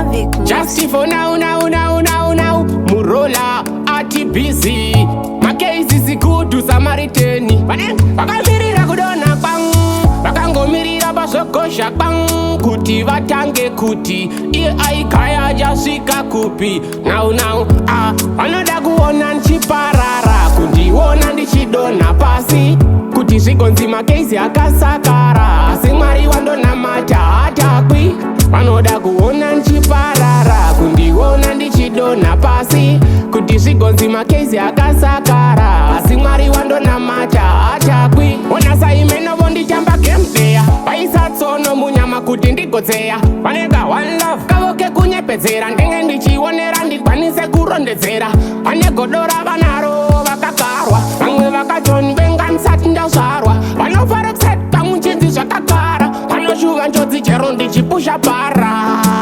Just for now, Murola, ati busy. Makezi sekuti Samaritani. Vakamirira kudona bang, vakangomirira basokosha bang. Kuti vatange kuti, iye aikaya jasvika kupi. Now, vanoda kuona Ndichiparara, kundiona ndichidona pasi. Kuti zvigonzi Makayz akasakara, asi Mwari wandonamata hatakwi. Vanoda kuona Ndichiparara, kundiona ndichidona pasi. Kuti zvigonzi Makayz akasakara, asi Mwari wandonamata hatakwi. Ona saimenovo ndichamba game there, vaisa tsono munyama kuti ndigotseya. Vanega one love kavoke kunyepedzera, ndenge ndichionera ndikwanise kurondedzera. Vane godora vanaro vakakarwa, vamwe vakatonvenga ndisati ndazvarwa. Vanofara kuseta muchinzi zvakagara, vanoshuva njodzi chero ndichipusha para.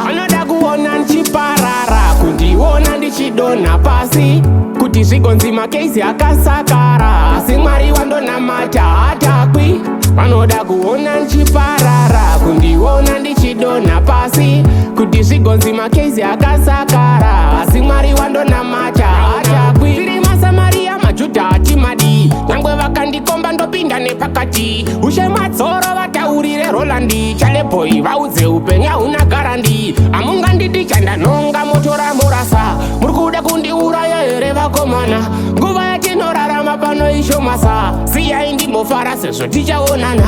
Vanoda kuona Ndichiparara, kundiona ndichidonha pasi. Kuti zvigonzi Makayz akasakara, asi Mwari wandonamata hatakwi. Vanoda kuona Ndichiparara, kundiona ndichidonha pasi. Kuti zvigonzi Makayz akasakara, asi Mwari wandonamata hatakwi. Tiri maSamaria maJudha hatimadi, nyangwe vakandikomba ndopinda nepakati. Ushe madzoro vataurire Rolandi, chalepoi vaudze upenyu huna garandi. Amunganditi chandanonga motora murasa, muri kuda kundiuraya here vakomana. Nguva yatinorarama pano ishomasa, siyai ndimbofara sezvo tichaonana.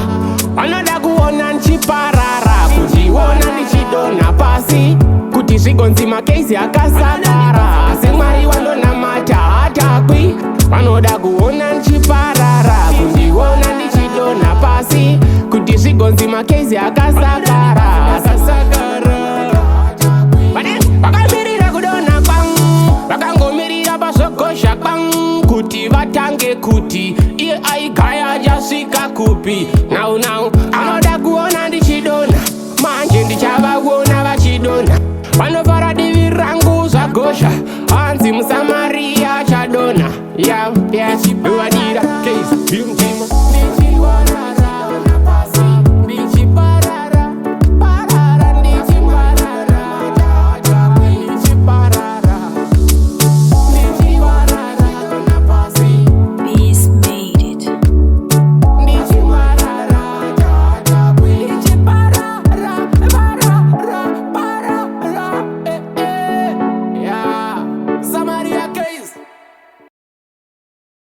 Vanoda kuona Ndichiparara, kundiona ndichidonha pasi. Kuti zvigonzi Makayz akasakara, asi Mwari wandonamata hatakwi. Vanoda kuona Ndichiparara, kundiona ndichidonha pasi. Kuti zvigonzi Makayz akasakara, vakamirira kudonha bang, vakangomirira basokosha bang. Kuti vatange kuti, iye aikaya jasvika kupi.